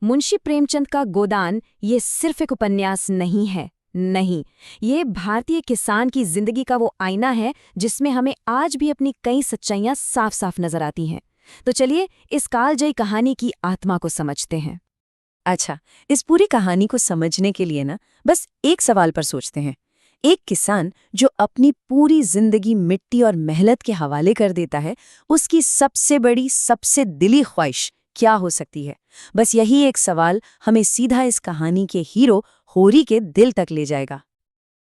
मुंशी प्रेमचंद का गोदान ये सिर्फ एक उपन्यास नहीं है। नहीं, ये भारतीय किसान की जिंदगी का वो आईना है जिसमें हमें आज भी अपनी कई सच्चाइयां साफ साफ नजर आती हैं। तो चलिए इस कालजयी कहानी की आत्मा को समझते हैं। अच्छा, इस पूरी कहानी को समझने के लिए ना बस एक सवाल पर सोचते हैं। एक किसान जो अपनी पूरी जिंदगी मिट्टी और मेहनत के हवाले कर देता है, उसकी सबसे बड़ी, सबसे दिली ख्वाहिश क्या हो सकती है? बस यही एक सवाल हमें सीधा इस कहानी के हीरो होरी के दिल तक ले जाएगा।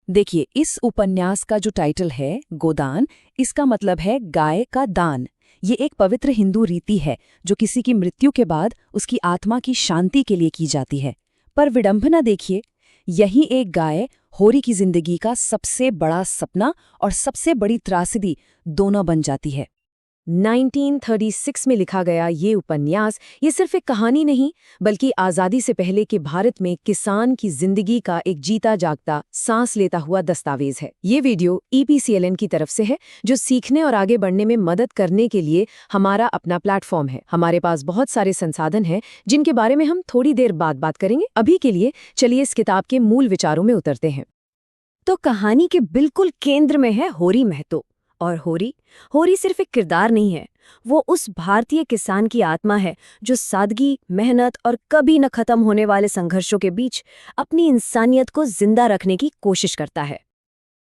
देखिए, इस उपन्यास का जो टाइटल है गोदान, इसका मतलब है गाय का दान। ये एक पवित्र हिंदू रीति है जो किसी की मृत्यु के बाद उसकी आत्मा की शांति के लिए की जाती है। पर विडंबना देखिए, यही एक गाय होरी की जिंदगी का सबसे बड़ा सपना और सबसे बड़ी त्रासदी दोनों बन जाती है। 1936 में लिखा गया ये उपन्यास ये सिर्फ एक कहानी नहीं, बल्कि आज़ादी से पहले के भारत में किसान की जिंदगी का एक जीता जागता, सांस लेता हुआ दस्तावेज है। ये वीडियो EPCLN की तरफ से है, जो सीखने और आगे बढ़ने में मदद करने के लिए हमारा अपना प्लेटफॉर्म है। हमारे पास बहुत सारे संसाधन हैं जिनके बारे में हम थोड़ी देर बाद बात करेंगे। अभी के लिए चलिए इस किताब के मूल विचारों में उतरते हैं। तो कहानी के बिल्कुल केंद्र में है होरी महतो। और होरी सिर्फ एक किरदार नहीं है, वो उस भारतीय किसान की आत्मा है जो सादगी, मेहनत और कभी न खत्म होने वाले संघर्षों के बीच अपनी इंसानियत को जिंदा रखने की कोशिश करता है।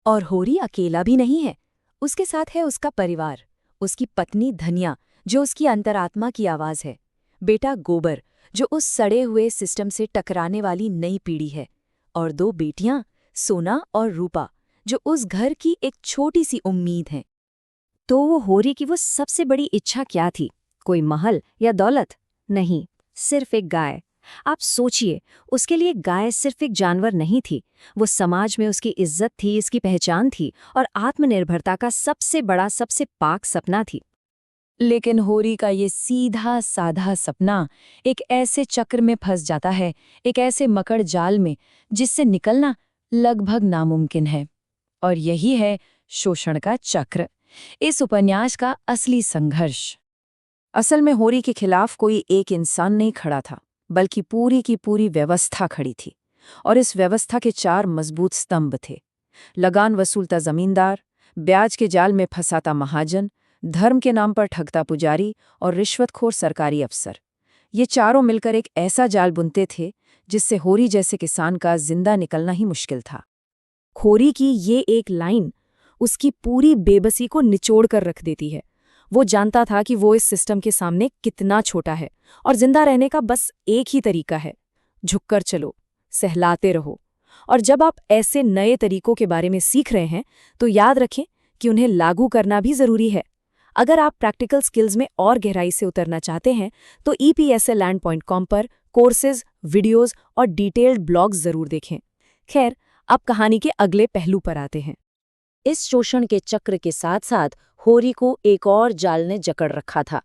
और होरी अकेला भी नहीं है, उसके साथ है उसका परिवार, उसकी पत्नी धनिया जो उसकी अंतरात्मा की आवाज है, बेटा गोबर जो उस सड़े हुए सिस्टम से टकराने वाली नई पीढ़ी है, और 2 बेटियां सोना और रूपा जो उस घर की एक छोटी सी उम्मीद है। तो वो होरी की वो सबसे बड़ी इच्छा क्या थी? कोई महल या दौलत नहीं, सिर्फ एक गाय। आप सोचिए, उसके लिए गाय सिर्फ एक जानवर नहीं थी, वो समाज में उसकी इज्जत थी, इसकी पहचान थी और आत्मनिर्भरता का सबसे बड़ा, सबसे पाक सपना थी। लेकिन होरी का ये सीधा साधा सपना एक ऐसे चक्र में फंस जाता है, एक ऐसे मकड़ जाल में जिससे निकलना लगभग नामुमकिन है। और यही है शोषण का चक्र, इस उपन्यास का असली संघर्ष। असल में होरी के खिलाफ कोई एक इंसान नहीं खड़ा था, बल्कि पूरी की पूरी व्यवस्था खड़ी थी। और इस व्यवस्था के 4 मजबूत स्तंभ थे: लगान वसूलता जमींदार, ब्याज के जाल में फंसाता महाजन, धर्म के नाम पर ठगता पुजारी और रिश्वतखोर सरकारी अफसर। ये चारों मिलकर एक ऐसा जाल बुनते थे जिससे होरी जैसे किसान का जिंदा निकलना ही मुश्किल था। होरी की ये एक लाइन उसकी पूरी बेबसी को निचोड़ कर रख देती है। वो जानता था कि वो इस सिस्टम के सामने कितना छोटा है और जिंदा रहने का बस एक ही तरीका है, झुककर चलो, सहलाते रहो। और जब आप ऐसे नए तरीकों के बारे में सीख रहे हैं तो याद रखें कि उन्हें लागू करना भी जरूरी है। अगर आप प्रैक्टिकल स्किल्स में और गहराई से उतरना चाहते हैं तो EPSLand.com पर कोर्सेज, वीडियोज और डिटेल्ड ब्लॉग्स जरूर देखें। खैर, अब कहानी के अगले पहलू पर आते हैं। इस शोषण के चक्र के साथ साथ होरी को एक और जाल ने जकड़ रखा था।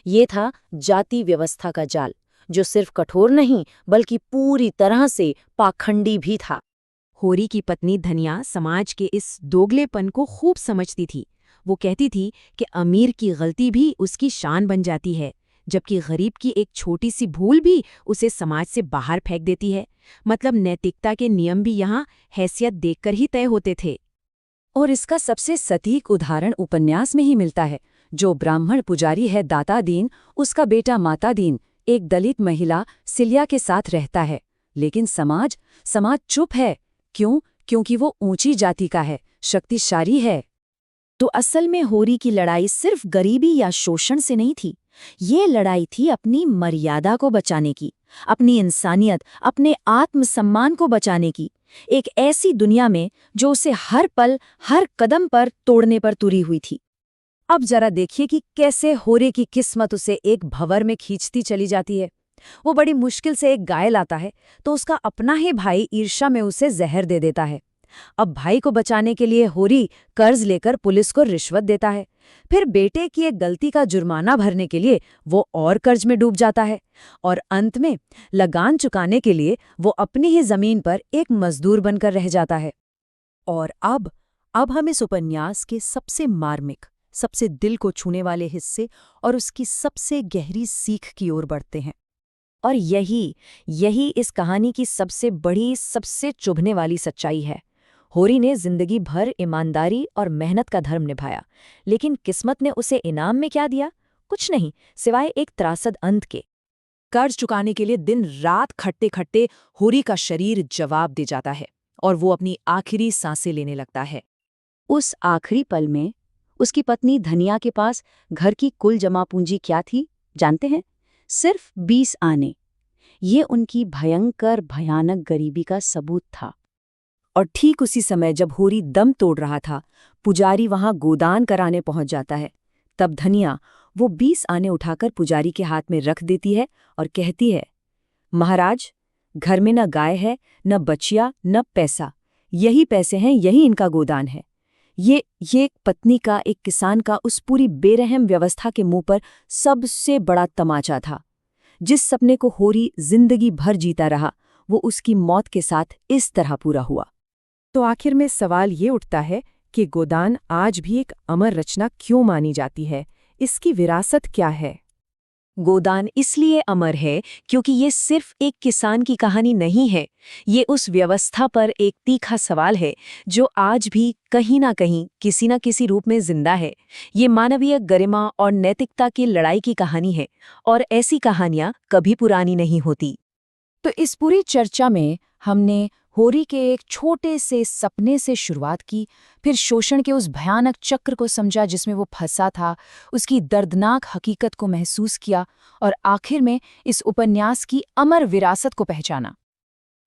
ये था जाति व्यवस्था का जाल, जो सिर्फ कठोर नहीं बल्कि पूरी तरह से पाखंडी भी था। होरी की पत्नी धनिया समाज के इस दोगलेपन को खूब समझती थी। वो कहती थी कि अमीर की गलती भी उसकी शान बन जाती है, जबकि गरीब की एक छोटी सी भूल भी उसे समाज से बाहर फेंक देती है। मतलब नैतिकता के नियम भी यहाँ हैसियत देखकर ही तय होते थे। और इसका सबसे सटीक उदाहरण उपन्यास में ही मिलता है। जो ब्राह्मण पुजारी है दातादीन, उसका बेटा मातादीन एक दलित महिला सिलिया के साथ रहता है, लेकिन समाज चुप है। क्यों? क्योंकि वो ऊंची जाति का है, शक्तिशाली है। तो असल में होरी की लड़ाई सिर्फ गरीबी या शोषण से नहीं थी, ये लड़ाई थी अपनी मर्यादा को बचाने की, अपनी इंसानियत, अपने आत्मसम्मान को बचाने की, एक ऐसी दुनिया में जो उसे हर पल, हर कदम पर तोड़ने पर तुरी हुई थी। अब जरा देखिए कि कैसे होरी की किस्मत उसे एक भंवर में खींचती चली जाती है। वो बड़ी मुश्किल से एक गाय लाता है तो उसका अपना ही भाई ईर्ष्या में उसे जहर दे देता है। अब भाई को बचाने के लिए होरी कर्ज लेकर पुलिस को रिश्वत देता है। फिर बेटे की एक गलती का जुर्माना भरने के लिए वो और कर्ज में डूब जाता है, और अंत में लगान चुकाने के लिए वो अपनी ही जमीन पर एक मजदूर बनकर रह जाता है। और अब हम इस उपन्यास के सबसे मार्मिक, सबसे दिल को छूने वाले हिस्से और उसकी सबसे गहरी सीख की ओर बढ़ते हैं। और यही इस कहानी की सबसे बड़ी, सबसे चुभने वाली सच्चाई है। होरी ने जिंदगी भर ईमानदारी और मेहनत का धर्म निभाया, लेकिन किस्मत ने उसे इनाम में क्या दिया? कुछ नहीं, सिवाय एक त्रासद अंत के। कर्ज चुकाने के लिए दिन रात खटते खटते होरी का शरीर जवाब दे जाता है और वो अपनी आखिरी सांसें लेने लगता है। उस आखिरी पल में उसकी पत्नी धनिया के पास घर की कुल जमा पूंजी क्या थी, जानते हैं? सिर्फ 20 आने। ये उनकी भयानक गरीबी का सबूत था। और ठीक उसी समय जब होरी दम तोड़ रहा था, पुजारी वहां गोदान कराने पहुंच जाता है। तब धनिया वो 20 आने उठाकर पुजारी के हाथ में रख देती है और कहती है, महाराज, घर में न गाय है, न बचिया, न पैसा। यही पैसे हैं, यही इनका गोदान है। ये एक पत्नी का, एक किसान का उस पूरी बेरहम व्यवस्था के मुंह पर सबसे बड़ा तमाचा था। जिस सपने को होरी जिंदगी भर जीता रहा, वो उसकी मौत के साथ इस तरह पूरा हुआ। तो आखिर में सवाल ये उठता है कि गोदान आज भी एक अमर रचना क्यों मानी जाती है? इसकी विरासत क्या है? गोदान इसलिए अमर है क्योंकि ये सिर्फ एक किसान की कहानी नहीं है। ये उस व्यवस्था पर एक तीखा सवाल है जो आज भी कहीं ना कहीं, किसी ना किसी रूप में जिंदा है। ये मानवीय गरिमा और नैतिकता की लड़ाई की कहानी है, और ऐसी कहानियां कभी पुरानी नहीं होती। तो इस पूरी चर्चा में हमने होरी के एक छोटे से सपने से शुरुआत की, फिर शोषण के उस भयानक चक्र को समझा जिसमें वो फंसा था, उसकी दर्दनाक हकीकत को महसूस किया, और आखिर में इस उपन्यास की अमर विरासत को पहचाना।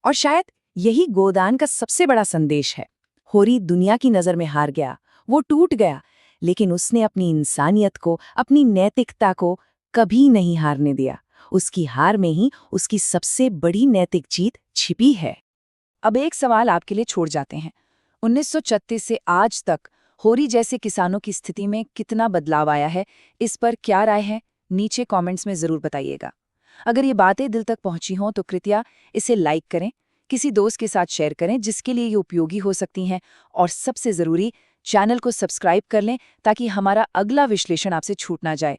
और शायद यही गोदान का सबसे बड़ा संदेश है। होरी दुनिया की नज़र में हार गया, वो टूट गया, लेकिन उसने अपनी इंसानियत को, अपनी नैतिकता को कभी नहीं हारने दिया। उसकी हार में ही उसकी सबसे बड़ी नैतिक जीत छिपी है। अब एक सवाल आपके लिए छोड़ जाते हैं। 1936 से आज तक होरी जैसे किसानों की स्थिति में कितना बदलाव आया है, इस पर क्या राय है? नीचे कमेंट्स में ज़रूर बताइएगा। अगर ये बातें दिल तक पहुंची हों तो कृपया इसे लाइक करें, किसी दोस्त के साथ शेयर करें जिसके लिए ये उपयोगी हो सकती हैं, और सबसे ज़रूरी, चैनल को सब्सक्राइब कर लें ताकि हमारा अगला विश्लेषण आपसे छूट ना जाए।